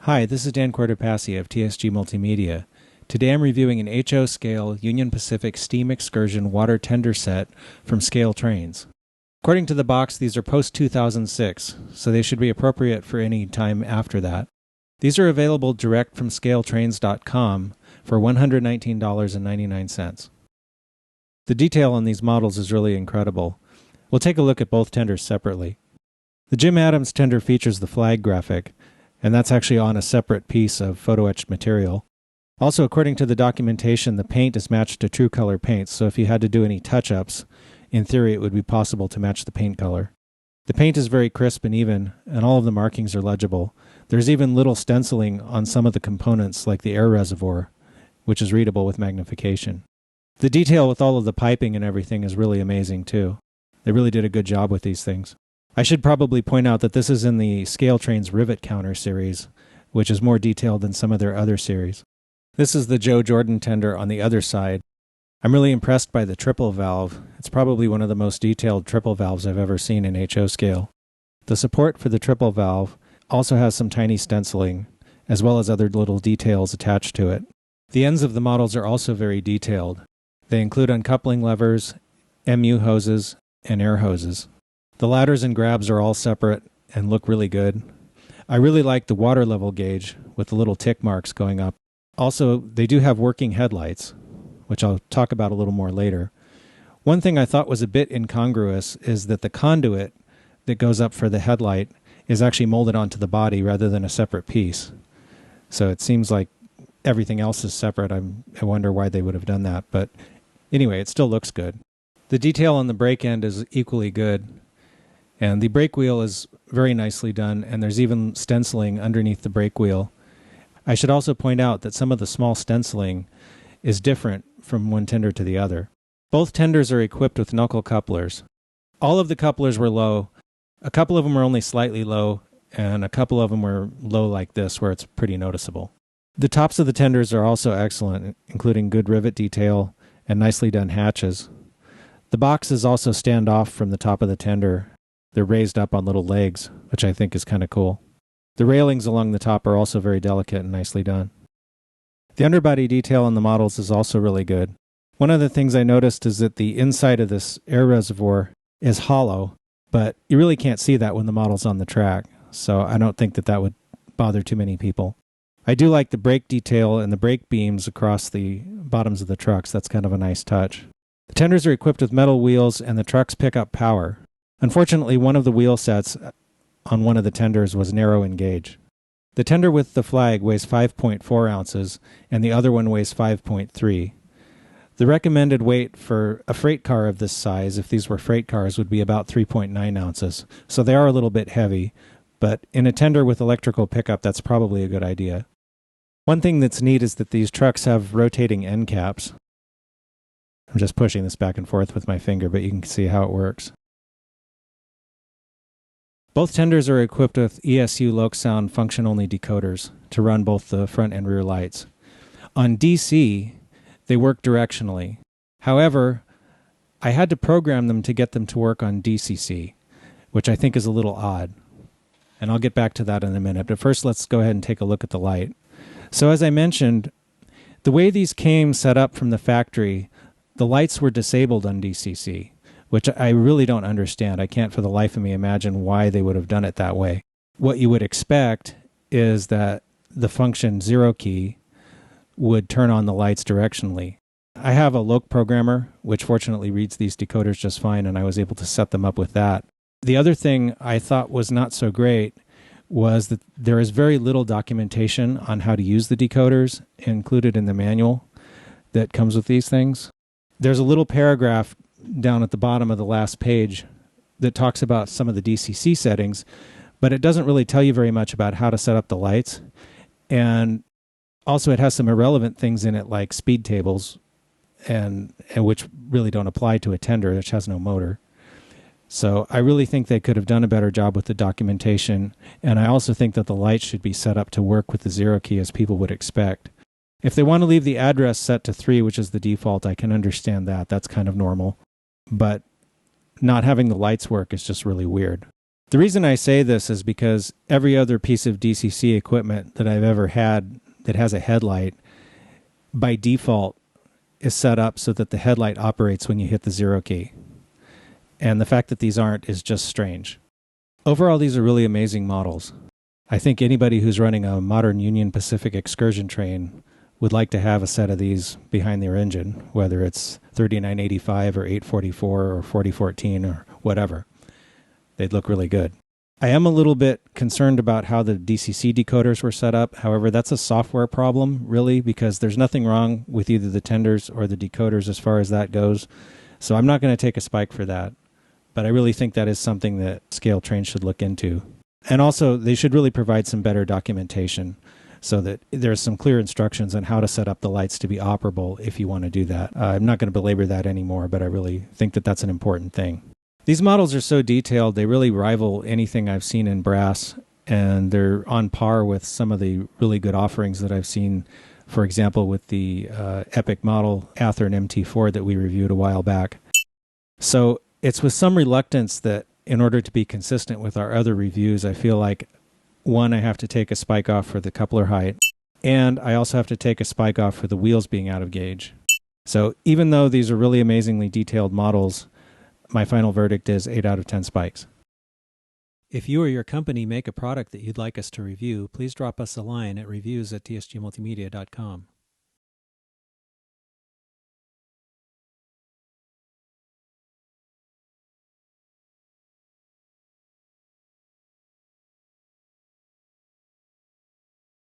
Hi, this is Dan Cortopassi of TSG Multimedia. Today I'm reviewing an HO scale Union Pacific Steam Excursion water tender set from Scale Trains. According to the box, these are post-2006, so they should be appropriate for any time after that. These are available direct from scaletrains.com for $119.99. The detail on these models is really incredible. We'll take a look at both tenders separately. The Jim Adams tender features the flag graphic, and that's actually on a separate piece of photo-etched material. Also, according to the documentation, the paint is matched to true color paints, so if you had to do any touch-ups, in theory it would be possible to match the paint color. The paint is very crisp and even, and all of the markings are legible. There's even little stenciling on some of the components, like the air reservoir, which is readable with magnification. The detail with all of the piping and everything is really amazing, too. They really did a good job with these things. I should probably point out that this is in the Scale Trains Rivet Counter series, which is more detailed than some of their other series. This is the Joe Jordan tender on the other side. I'm really impressed by the triple valve. It's probably one of the most detailed triple valves I've ever seen in HO scale. The support for the triple valve also has some tiny stenciling, as well as other little details attached to it. The ends of the models are also very detailed. They include uncoupling levers, MU hoses, and air hoses. The ladders and grabs are all separate and look really good. I really like the water level gauge with the little tick marks going up. Also, they do have working headlights, which I'll talk about a little more later. One thing I thought was a bit incongruous is that the conduit that goes up for the headlight is actually molded onto the body rather than a separate piece. So it seems like everything else is separate. I wonder why they would have done that. But anyway, it still looks good. The detail on the brake end is equally good. And the brake wheel is very nicely done, and there's even stenciling underneath the brake wheel. I should also point out that some of the small stenciling is different from one tender to the other. Both tenders are equipped with knuckle couplers. All of the couplers were low. A couple of them were only slightly low, and a couple of them were low like this, where it's pretty noticeable. The tops of the tenders are also excellent, including good rivet detail and nicely done hatches. The boxes also stand off from the top of the tender. They're raised up on little legs, which I think is kind of cool. The railings along the top are also very delicate and nicely done. The underbody detail on the models is also really good. One of the things I noticed is that the inside of this air reservoir is hollow, but you really can't see that when the model's on the track, so I don't think that would bother too many people. I do like the brake detail and the brake beams across the bottoms of the trucks. That's kind of a nice touch. The tenders are equipped with metal wheels, and the trucks pick up power. Unfortunately, one of the wheel sets on one of the tenders was narrow in gauge. The tender with the flag weighs 5.4 ounces, and the other one weighs 5.3. The recommended weight for a freight car of this size, if these were freight cars, would be about 3.9 ounces. So they are a little bit heavy, but in a tender with electrical pickup, that's probably a good idea. One thing that's neat is that these trucks have rotating end caps. I'm just pushing this back and forth with my finger, but you can see how it works. Both tenders are equipped with ESU LokSound function-only decoders to run both the front and rear lights. On DC, they work directionally. However, I had to program them to get them to work on DCC, which I think is a little odd. And I'll get back to that in a minute, but first let's go ahead and take a look at the light. So as I mentioned, the way these came set up from the factory, the lights were disabled on DCC, which I really don't understand. I can't for the life of me imagine why they would have done it that way. What you would expect is that the function 0 key would turn on the lights directionally. I have a Lok programmer, which fortunately reads these decoders just fine, and I was able to set them up with that. The other thing I thought was not so great was that there is very little documentation on how to use the decoders included in the manual that comes with these things. There's a little paragraph down at the bottom of the last page that talks about some of the DCC settings, but it doesn't really tell you very much about how to set up the lights. And also it has some irrelevant things in it like speed tables, and which really don't apply to a tender, which has no motor. So I really think they could have done a better job with the documentation, and I also think that the lights should be set up to work with the 0 key as people would expect. If they want to leave the address set to 3, which is the default, I can understand that. That's kind of normal. But not having the lights work is just really weird. The reason I say this is because every other piece of DCC equipment that I've ever had that has a headlight, by default, is set up so that the headlight operates when you hit the 0 key. And the fact that these aren't is just strange. Overall, these are really amazing models. I think anybody who's running a modern Union Pacific Excursion Train would like to have a set of these behind their engine, whether it's 3985 or 844 or 4014 or whatever. They'd look really good. I am a little bit concerned about how the DCC decoders were set up. However, that's a software problem, really, because there's nothing wrong with either the tenders or the decoders as far as that goes. So I'm not going to take a spike for that. But I really think that is something that scale trains should look into. And also, they should really provide some better documentation so that there's some clear instructions on how to set up the lights to be operable if you want to do that. I'm not going to belabor that anymore, but I really think that that's an important thing. These models are so detailed, they really rival anything I've seen in brass, and they're on par with some of the really good offerings that I've seen, for example, with the Epic model Athearn MT4 that we reviewed a while back. So it's with some reluctance that in order to be consistent with our other reviews, I feel like, one, I have to take a spike off for the coupler height, and I also have to take a spike off for the wheels being out of gauge. So even though these are really amazingly detailed models, my final verdict is 8 out of 10 spikes. If you or your company make a product that you'd like us to review, please drop us a line at reviews@tsgmultimedia.com.